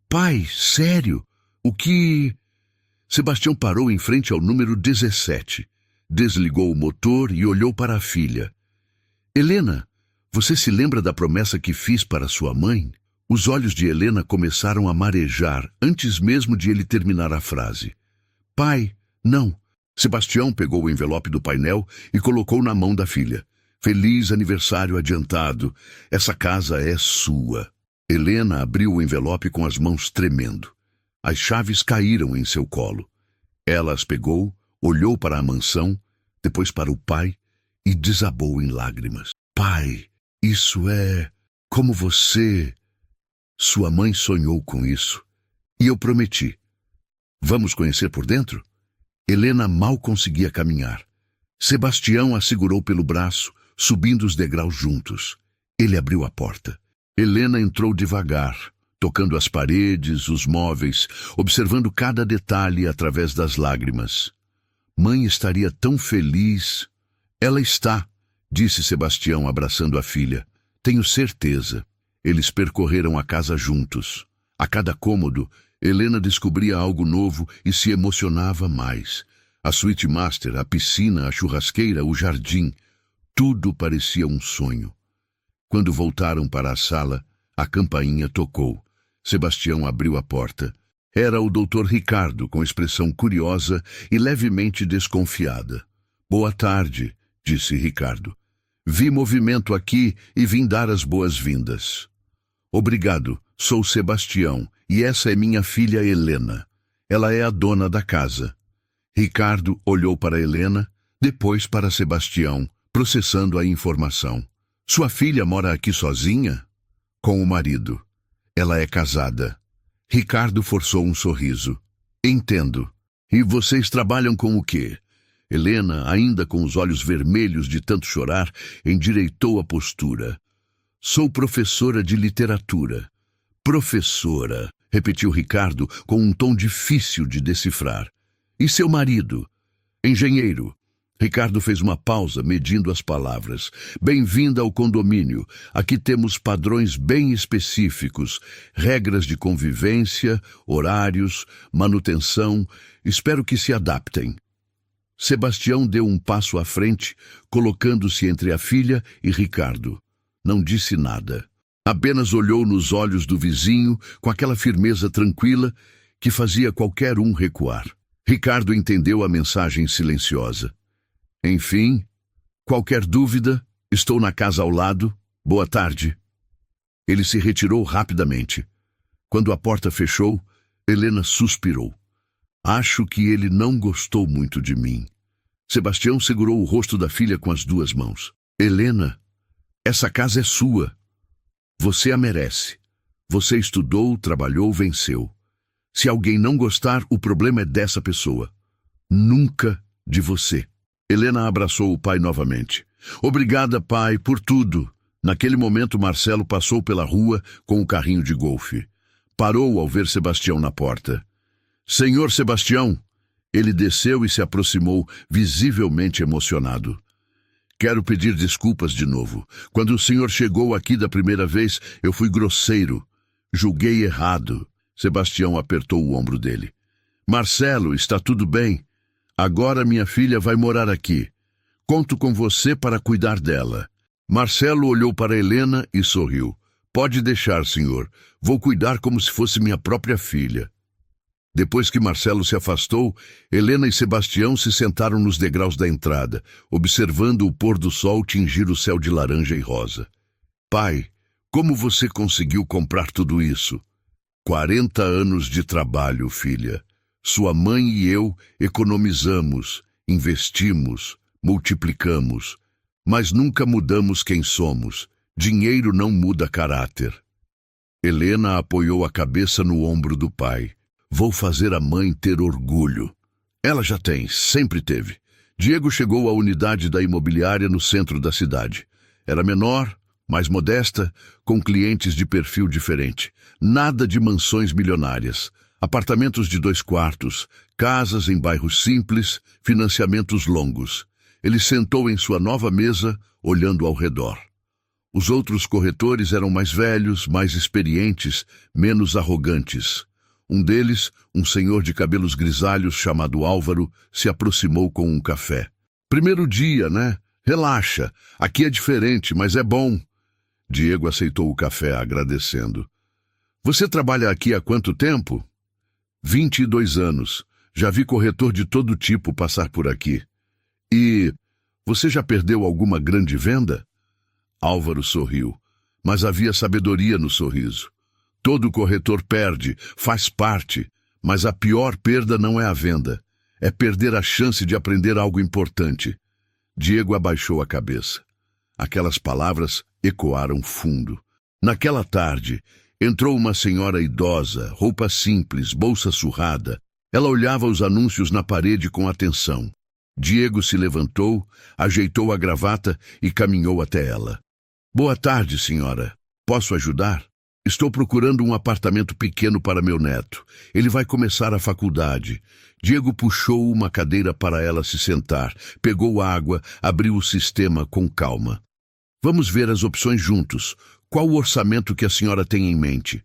Speaker 1: Pai, sério? O que... Sebastião parou em frente ao número 17. Desligou o motor e olhou para a filha. Helena, você se lembra da promessa que fiz para sua mãe? Os olhos de Helena começaram a marejar antes mesmo de ele terminar a frase. Pai, não. Sebastião pegou o envelope do painel e colocou na mão da filha. Feliz aniversário adiantado. Essa casa é sua. Helena abriu o envelope com as mãos tremendo. As chaves caíram em seu colo. Ela as pegou, olhou para a mansão, depois para o pai e desabou em lágrimas. Pai, isso é como você... Sua mãe sonhou com isso. E eu prometi. Vamos conhecer por dentro? Helena mal conseguia caminhar. Sebastião a segurou pelo braço, subindo os degraus juntos. Ele abriu a porta. Helena entrou devagar, tocando as paredes, os móveis, observando cada detalhe através das lágrimas. Mãe estaria tão feliz. Ela está, disse Sebastião abraçando a filha. Tenho certeza. Eles percorreram a casa juntos. A cada cômodo, Helena descobria algo novo e se emocionava mais. A suíte master, a piscina, a churrasqueira, o jardim. Tudo parecia um sonho. Quando voltaram para a sala, a campainha tocou. Sebastião abriu a porta. Era o Dr. Ricardo, com expressão curiosa e levemente desconfiada. Boa tarde, disse Ricardo. Vi movimento aqui e vim dar as boas-vindas. Obrigado, sou Sebastião e essa é minha filha Helena. Ela é a dona da casa. Ricardo olhou para Helena, depois para Sebastião, processando a informação. Sua filha mora aqui sozinha? Com o marido. Ela é casada. Ricardo forçou um sorriso. Entendo. E vocês trabalham com o quê? Helena, ainda com os olhos vermelhos de tanto chorar, endireitou a postura. Sou professora de literatura. Professora, repetiu Ricardo com um tom difícil de decifrar. E seu marido? Engenheiro. Ricardo fez uma pausa, medindo as palavras. Bem-vinda ao condomínio. Aqui temos padrões bem específicos, regras de convivência, horários, manutenção. Espero que se adaptem. Sebastião deu um passo à frente, colocando-se entre a filha e Ricardo. Não disse nada. Apenas olhou nos olhos do vizinho com aquela firmeza tranquila que fazia qualquer um recuar. Ricardo entendeu a mensagem silenciosa. Enfim, qualquer dúvida, estou na casa ao lado. Boa tarde. Ele se retirou rapidamente. Quando a porta fechou, Helena suspirou. Acho que ele não gostou muito de mim. Sebastião segurou o rosto da filha com as duas mãos. Helena, essa casa é sua. Você a merece. Você estudou, trabalhou, venceu. Se alguém não gostar, o problema é dessa pessoa. Nunca de você. Helena abraçou o pai novamente. Obrigada, pai, por tudo. Naquele momento, Marcelo passou pela rua com o carrinho de golfe. Parou ao ver Sebastião na porta. Senhor Sebastião! Ele desceu e se aproximou, visivelmente emocionado. Quero pedir desculpas de novo. Quando o senhor chegou aqui da primeira vez, eu fui grosseiro. Julguei errado. Sebastião apertou o ombro dele. Marcelo, está tudo bem? Agora minha filha vai morar aqui. Conto com você para cuidar dela. Marcelo olhou para Helena e sorriu. Pode deixar, senhor. Vou cuidar como se fosse minha própria filha. Depois que Marcelo se afastou, Helena e Sebastião se sentaram nos degraus da entrada, observando o pôr do sol tingir o céu de laranja e rosa. Pai, como você conseguiu comprar tudo isso? 40 anos de trabalho, filha. Sua mãe e eu economizamos, investimos, multiplicamos, mas nunca mudamos quem somos. Dinheiro não muda caráter. Helena apoiou a cabeça no ombro do pai. Vou fazer a mãe ter orgulho. Ela já tem, sempre teve. Diego chegou à unidade da imobiliária no centro da cidade. Era menor, mais modesta, com clientes de perfil diferente. Nada de mansões milionárias. Apartamentos de 2 quartos, casas em bairros simples, financiamentos longos. Ele sentou em sua nova mesa, olhando ao redor. Os outros corretores eram mais velhos, mais experientes, menos arrogantes. Um deles, um senhor de cabelos grisalhos chamado Álvaro, se aproximou com um café. Primeiro dia, né? Relaxa. Aqui é diferente, mas é bom. Diego aceitou o café, agradecendo. Você trabalha aqui há quanto tempo? 22 anos. Já vi corretor de todo tipo passar por aqui. E você já perdeu alguma grande venda? Álvaro sorriu, mas havia sabedoria no sorriso. Todo corretor perde, faz parte, mas a pior perda não é a venda. É perder a chance de aprender algo importante. Diego abaixou a cabeça. Aquelas palavras ecoaram fundo. Naquela tarde, entrou uma senhora idosa, roupa simples, bolsa surrada. Ela olhava os anúncios na parede com atenção. Diego se levantou, ajeitou a gravata e caminhou até ela. Boa tarde, senhora. Posso ajudar? Estou procurando um apartamento pequeno para meu neto. Ele vai começar a faculdade. Diego puxou uma cadeira para ela se sentar, pegou água, abriu o sistema com calma. Vamos ver as opções juntos. Qual o orçamento que a senhora tem em mente?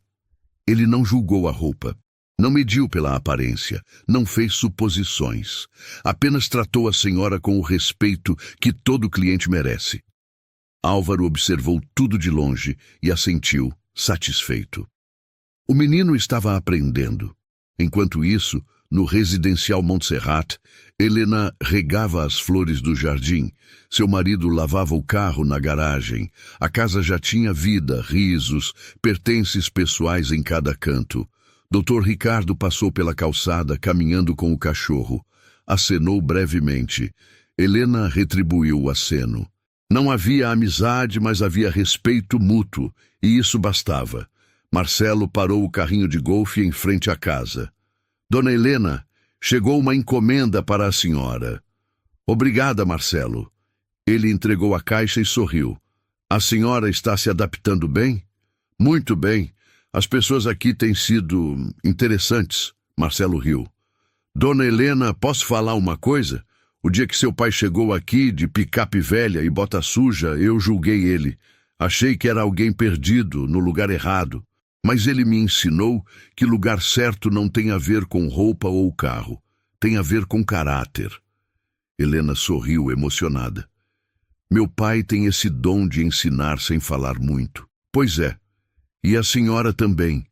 Speaker 1: Ele não julgou a roupa. Não mediu pela aparência. Não fez suposições. Apenas tratou a senhora com o respeito que todo cliente merece. Álvaro observou tudo de longe e assentiu, satisfeito. O menino estava aprendendo. Enquanto isso, no residencial Montserrat, Helena regava as flores do jardim. Seu marido lavava o carro na garagem. A casa já tinha vida, risos, pertences pessoais em cada canto. Dr. Ricardo passou pela calçada, caminhando com o cachorro. Acenou brevemente. Helena retribuiu o aceno. Não havia amizade, mas havia respeito mútuo, e isso bastava. Marcelo parou o carrinho de golfe em frente à casa. Dona Helena, chegou uma encomenda para a senhora. Obrigada, Marcelo. Ele entregou a caixa e sorriu. A senhora está se adaptando bem? Muito bem. As pessoas aqui têm sido interessantes. Marcelo riu. Dona Helena, posso falar uma coisa? O dia que seu pai chegou aqui de picape velha e bota suja, eu julguei ele. Achei que era alguém perdido, no lugar errado. Mas ele me ensinou que lugar certo não tem a ver com roupa ou carro. Tem a ver com caráter. Helena sorriu, emocionada. Meu pai tem esse dom de ensinar sem falar muito. Pois é. E a senhora também.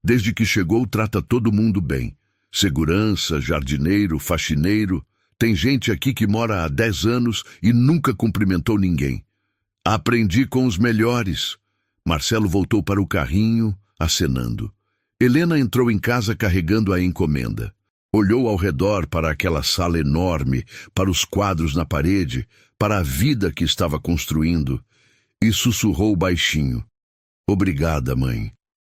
Speaker 1: Desde que chegou, trata todo mundo bem. Segurança, jardineiro, faxineiro. Tem gente aqui que mora há 10 anos e nunca cumprimentou ninguém. Aprendi com os melhores. Marcelo voltou para o carrinho, acenando. Helena entrou em casa carregando a encomenda. Olhou ao redor para aquela sala enorme, para os quadros na parede, para a vida que estava construindo, e sussurrou baixinho. Obrigada, mãe.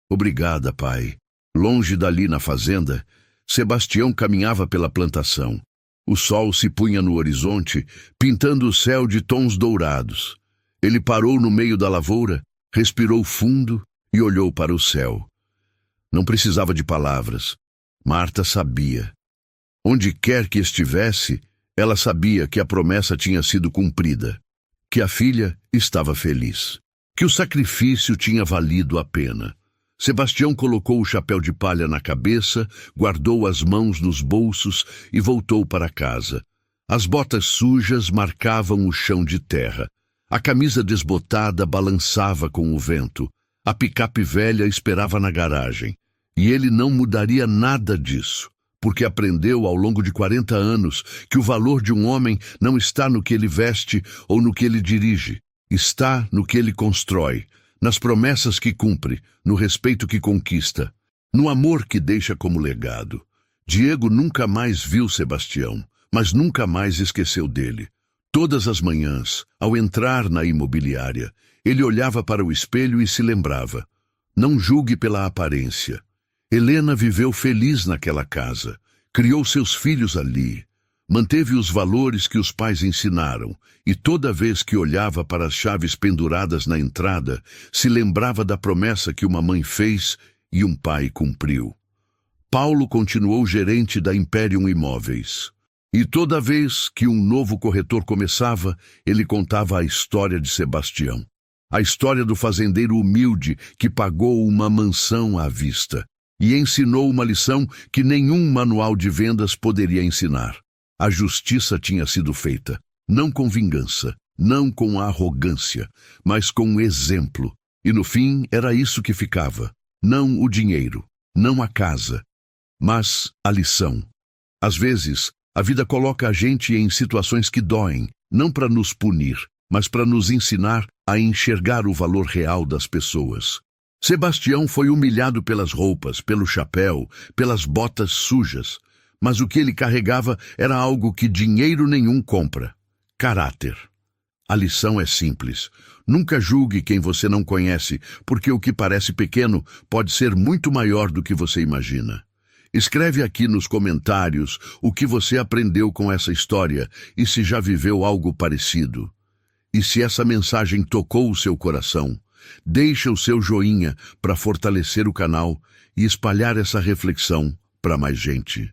Speaker 1: Obrigada, pai. Longe dali na fazenda, Sebastião caminhava pela plantação. O sol se punha no horizonte, pintando o céu de tons dourados. Ele parou no meio da lavoura, respirou fundo e olhou para o céu. Não precisava de palavras. Marta sabia. Onde quer que estivesse, ela sabia que a promessa tinha sido cumprida, que a filha estava feliz, que o sacrifício tinha valido a pena. Sebastião colocou o chapéu de palha na cabeça, guardou as mãos nos bolsos e voltou para casa. As botas sujas marcavam o chão de terra. A camisa desbotada balançava com o vento. A picape velha esperava na garagem. E ele não mudaria nada disso, porque aprendeu ao longo de 40 anos que o valor de um homem não está no que ele veste ou no que ele dirige. Está no que ele constrói, nas promessas que cumpre, no respeito que conquista, no amor que deixa como legado. Diego nunca mais viu Sebastião, mas nunca mais esqueceu dele. Todas as manhãs, ao entrar na imobiliária, ele olhava para o espelho e se lembrava: não julgue pela aparência. Helena viveu feliz naquela casa, criou seus filhos ali, manteve os valores que os pais ensinaram, e toda vez que olhava para as chaves penduradas na entrada, se lembrava da promessa que uma mãe fez e um pai cumpriu. Paulo continuou gerente da Imperium Imóveis. E toda vez que um novo corretor começava, ele contava a história de Sebastião. A história do fazendeiro humilde que pagou uma mansão à vista e ensinou uma lição que nenhum manual de vendas poderia ensinar. A justiça tinha sido feita, não com vingança, não com arrogância, mas com exemplo. E no fim era isso que ficava. Não o dinheiro, não a casa, mas a lição. Às vezes, a vida coloca a gente em situações que doem, não para nos punir, mas para nos ensinar a enxergar o valor real das pessoas. Sebastião foi humilhado pelas roupas, pelo chapéu, pelas botas sujas, mas o que ele carregava era algo que dinheiro nenhum compra: caráter. A lição é simples. Nunca julgue quem você não conhece, porque o que parece pequeno pode ser muito maior do que você imagina. Escreve aqui nos comentários o que você aprendeu com essa história e se já viveu algo parecido. E se essa mensagem tocou o seu coração, deixa o seu joinha para fortalecer o canal e espalhar essa reflexão para mais gente.